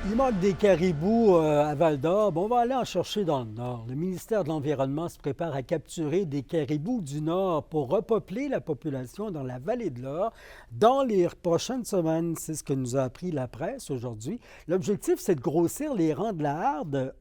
Il manque des caribous à Val-d'Or. Bon, on va aller en chercher dans le nord. Le ministère de l'Environnement se prépare à capturer des caribous du nord pour repeupler la population dans la vallée de l'Or dans les prochaines semaines. C'est ce que nous a appris la presse aujourd'hui. L'objectif, c'est de grossir les rangs de la harde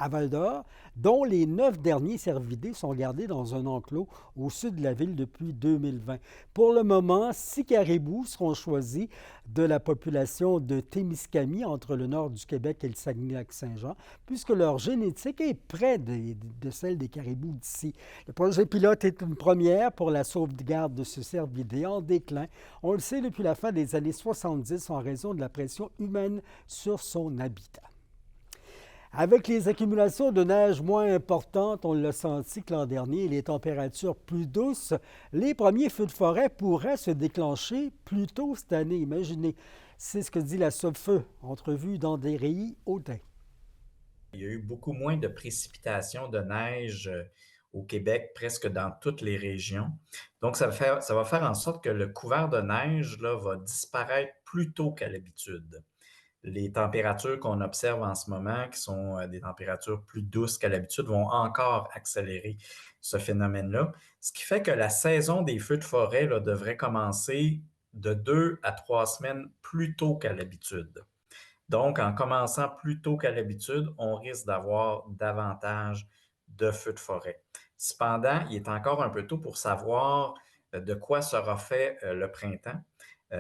à Val-d'Or, dont les 9 derniers cervidés sont gardés dans un enclos au sud de la ville depuis 2020. Pour le moment, 6 caribous seront choisis de la population de Témiscaming, entre le nord du Québec et le Saguenay-Lac-Saint-Jean, puisque leur génétique est près de celle des caribous d'ici. Le projet pilote est une première pour la sauvegarde de ce cervidé en déclin. On le sait depuis la fin des années 70 en raison de la pression humaine sur son habitat. Avec les accumulations de neige moins importantes, on l'a senti que l'an dernier, et les températures plus douces, les premiers feux de forêt pourraient se déclencher plus tôt cette année. Imaginez, c'est ce que dit la Sopfeu, entrevue d'André Autin. Il y a eu beaucoup moins de précipitations de neige au Québec, presque dans toutes les régions. Donc, ça va faire en sorte que le couvert de neige là, va disparaître plus tôt qu'à l'habitude. Les températures qu'on observe en ce moment, qui sont des températures plus douces qu'à l'habitude, vont encore accélérer ce phénomène-là. Ce qui fait que la saison des feux de forêt là, devrait commencer de 2 à 3 semaines plus tôt qu'à l'habitude. Donc, en commençant plus tôt qu'à l'habitude, on risque d'avoir davantage de feux de forêt. Cependant, il est encore un peu tôt pour savoir de quoi sera fait le printemps.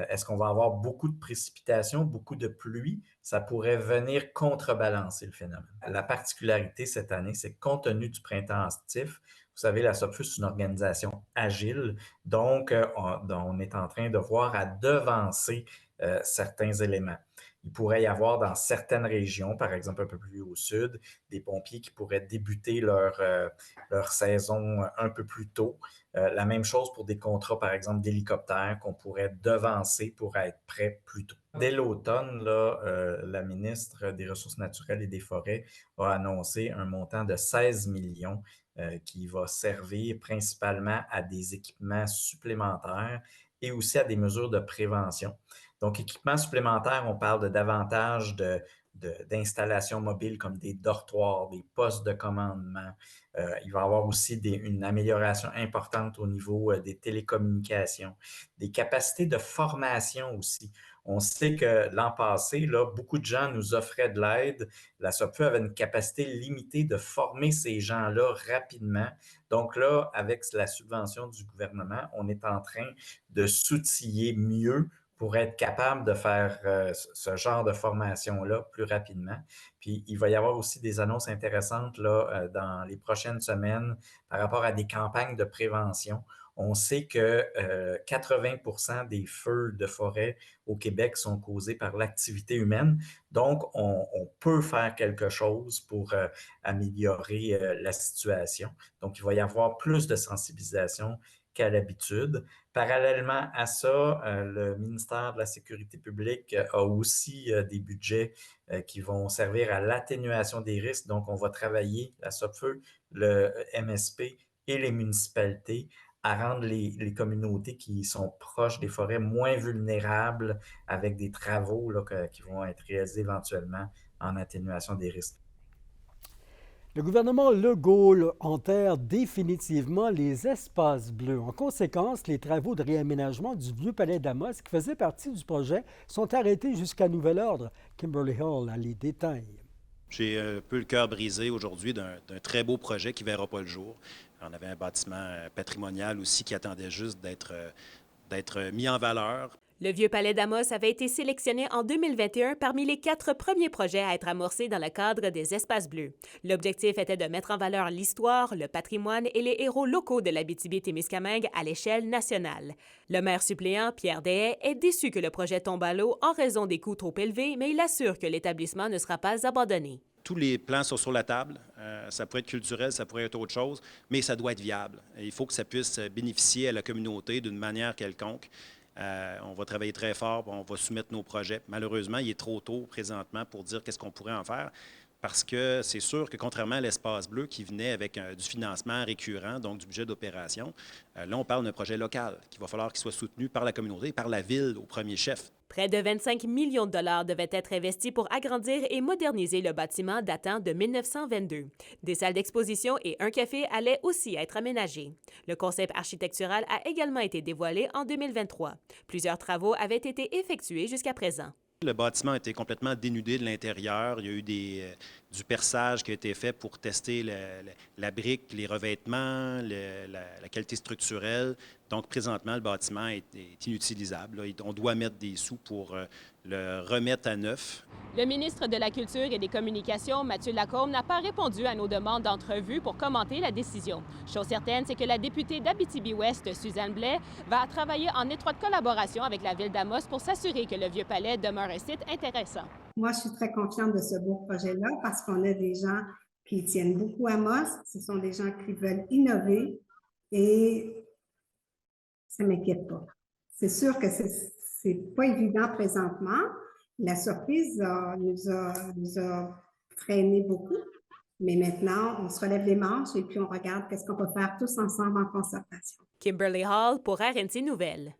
Est-ce qu'on va avoir beaucoup de précipitations, beaucoup de pluie? Ça pourrait venir contrebalancer le phénomène. La particularité cette année, c'est que compte tenu du printemps estitif, vous savez, la SOPFUS, c'est une organisation agile, donc on est en train de voir à devancer certains éléments. Il pourrait y avoir dans certaines régions, par exemple un peu plus au sud, des pompiers qui pourraient débuter leur saison un peu plus tôt. La même chose pour des contrats, par exemple, d'hélicoptères qu'on pourrait devancer pour être prêts plus tôt. Dès l'automne, la ministre des Ressources naturelles et des Forêts a annoncé un montant de 16 millions qui va servir principalement à des équipements supplémentaires et aussi à des mesures de prévention. Donc, équipements supplémentaires, on parle de davantage d'installations mobiles comme des dortoirs, des postes de commandement. Il va y avoir aussi une amélioration importante au niveau des télécommunications, des capacités de formation aussi. On sait que l'an passé, là, beaucoup de gens nous offraient de l'aide. La SOPFEU avait une capacité limitée de former ces gens-là rapidement. Donc là, avec la subvention du gouvernement, on est en train de s'outiller mieux pour être capable de faire ce genre de formation-là plus rapidement. Puis, il va y avoir aussi des annonces intéressantes là, dans les prochaines semaines par rapport à des campagnes de prévention. On sait que 80 des feux de forêt au Québec sont causés par l'activité humaine. Donc, on peut faire quelque chose pour améliorer la situation. Donc, il va y avoir plus de sensibilisation qu'à l'habitude. Parallèlement à ça, le ministère de la Sécurité publique a aussi des budgets qui vont servir à l'atténuation des risques. Donc, on va travailler, la SOPFEU, le MSP et les municipalités à rendre les communautés qui sont proches des forêts moins vulnérables avec des travaux là, qui vont être réalisés éventuellement en atténuation des risques. Le gouvernement Legault enterre définitivement les espaces bleus. En conséquence, les travaux de réaménagement du vieux palais d'Amos, qui faisaient partie du projet, sont arrêtés jusqu'à nouvel ordre. Kimberly Hall a les détails. J'ai un peu le cœur brisé aujourd'hui d'un très beau projet qui ne verra pas le jour. On avait un bâtiment patrimonial aussi qui attendait juste d'être mis en valeur. Le Vieux Palais d'Amos avait été sélectionné en 2021 parmi les 4 premiers projets à être amorcés dans le cadre des Espaces bleus. L'objectif était de mettre en valeur l'histoire, le patrimoine et les héros locaux de l'Abitibi-Témiscamingue à l'échelle nationale. Le maire suppléant, Pierre Deshaies, est déçu que le projet tombe à l'eau en raison des coûts trop élevés, mais il assure que l'établissement ne sera pas abandonné. Tous les plans sont sur la table. Ça pourrait être culturel, ça pourrait être autre chose, mais ça doit être viable. Il faut que ça puisse bénéficier à la communauté d'une manière quelconque. On va travailler très fort, on va soumettre nos projets. Malheureusement, il est trop tôt présentement pour dire qu'est-ce qu'on pourrait en faire parce que c'est sûr que contrairement à l'Espace bleu qui venait avec du financement récurrent, donc du budget d'opération, là, on parle d'un projet local qu'il va falloir qu'il soit soutenu par la communauté, par la ville au premier chef. Près de 25 millions de dollars devaient être investis pour agrandir et moderniser le bâtiment datant de 1922. Des salles d'exposition et un café allaient aussi être aménagés. Le concept architectural a également été dévoilé en 2023. Plusieurs travaux avaient été effectués jusqu'à présent. Le bâtiment a été complètement dénudé de l'intérieur. Il y a eu du perçage qui a été fait pour tester la brique, les revêtements, la qualité structurelle. Donc, présentement, le bâtiment est inutilisable. Là. On doit mettre des sous pour le remettre à neuf. Le ministre de la Culture et des Communications, Mathieu Lacombe, n'a pas répondu à nos demandes d'entrevue pour commenter la décision. Chose certaine, c'est que la députée d'Abitibi-Ouest, Suzanne Blais, va travailler en étroite collaboration avec la ville d'Amos pour s'assurer que le Vieux Palais demeure un site intéressant. Moi, je suis très confiante de ce beau projet-là parce qu'on a des gens qui tiennent beaucoup à Amos. Ce sont des gens qui veulent innover et ça ne m'inquiète pas. C'est sûr que c'est pas évident présentement. La surprise nous a freiné beaucoup, mais maintenant, on se relève les manches et puis on regarde qu'est-ce qu'on peut faire tous ensemble en concertation. Kimberly Hall pour RNC Nouvelles.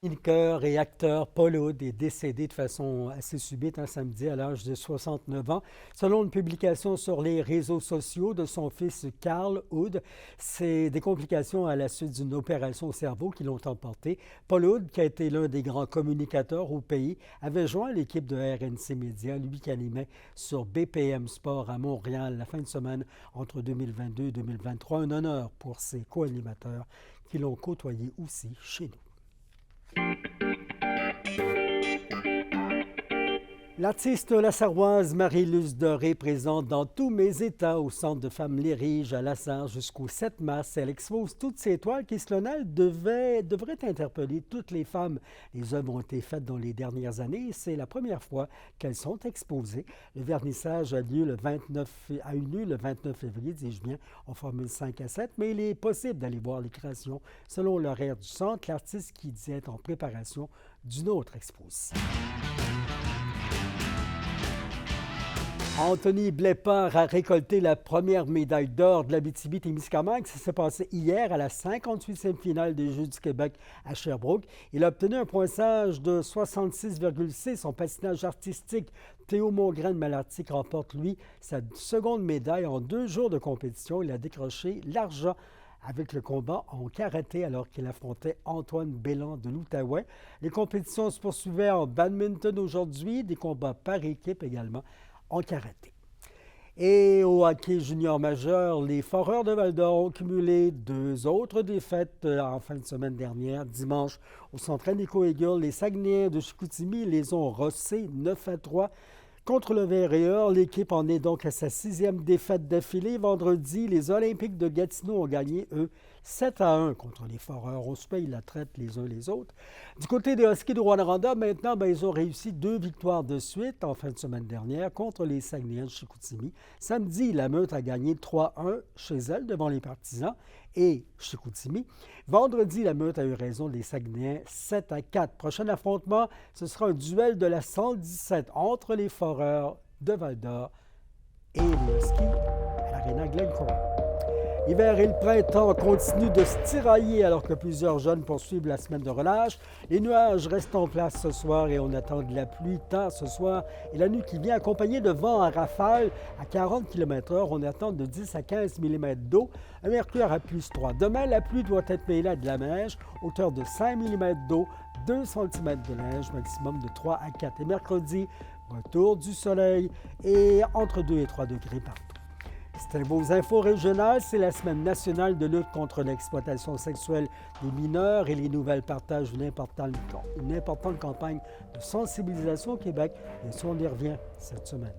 Chroniqueur et acteur Paul Oud est décédé de façon assez subite un samedi à l'âge de 69 ans. Selon une publication sur les réseaux sociaux de son fils Carl Oud, c'est des complications à la suite d'une opération au cerveau qui l'ont emporté. Paul Oud, qui a été l'un des grands communicateurs au pays, avait joint l'équipe de RNC Média, lui qui animait sur BPM Sport à Montréal la fin de semaine entre 2022 et 2023. Un honneur pour ses co-animateurs qui l'ont côtoyé aussi chez nous. L'artiste lasarroise Marie-Luce Doré, présente dans tous mes états au Centre de femmes Lérige à Lassar jusqu'au 7 mars. Elle expose toutes ses toiles qui, selon elle, devraient interpeller toutes les femmes. Les œuvres ont été faites dans les dernières années et c'est la première fois qu'elles sont exposées. Le vernissage a eu lieu le 29 février, dis-je bien, en formule 5 à 7, mais il est possible d'aller voir les créations selon l'horaire du centre. L'artiste qui dit être en préparation d'une autre exposition. Anthony Blepard a récolté la première médaille d'or de l'Abitibi-Témiscamingue. Ça s'est passé hier à la 58e finale des Jeux du Québec à Sherbrooke. Il a obtenu un poinçage de 66,6. Son patinage artistique, Théo Mongraine-Malartic, remporte, lui, sa seconde médaille en 2 jours de compétition. Il a décroché l'argent avec le combat en karaté alors qu'il affrontait Antoine Bélan de l'Outaouais. Les compétitions se poursuivaient en badminton aujourd'hui, des combats par équipe également en karaté. Et au hockey junior majeur, les Foreurs de Val-d'Or ont cumulé 2 autres défaites en fin de semaine dernière. Dimanche, au centre Nico Eagle, les Saguenayens de Chicoutimi les ont rossés 9-3 contre le Vert-et-Or. L'équipe en est donc à sa 6e défaite d'affilée. Vendredi, les Olympiques de Gatineau ont gagné, eux, 7-1 contre les Foreurs. On se paye la traite les uns les autres. Du côté des Huskies de Rouyn-Noranda, maintenant, ils ont réussi 2 victoires de suite en fin de semaine dernière contre les Saguenayens de Chicoutimi. Samedi, la Meute a gagné 3-1 chez elle devant les Partisans et Chicoutimi. Vendredi, la Meute a eu raison des Saguenayens 7-4. Prochain affrontement, ce sera un duel de la 117 entre les Foreurs de Val-d'Or et les Huskies à l'Arena Glencore. L'hiver et le printemps continuent de se tirailler alors que plusieurs jeunes poursuivent la semaine de relâche. Les nuages restent en place ce soir et on attend de la pluie tard ce soir et la nuit qui vient accompagnée de vent à rafale à 40 km/h. On attend de 10 à 15 mm d'eau, un mercure à +3. Demain, la pluie doit être mêlée à de la neige, hauteur de 5 mm d'eau, 2 cm de neige, maximum de 3 à 4. Et mercredi, retour du soleil et entre 2 et 3 degrés partout. C'était vos infos régionales. C'est la semaine nationale de lutte contre l'exploitation sexuelle des mineurs et les nouvelles partagent une importante campagne de sensibilisation au Québec. Et ça, on y revient cette semaine.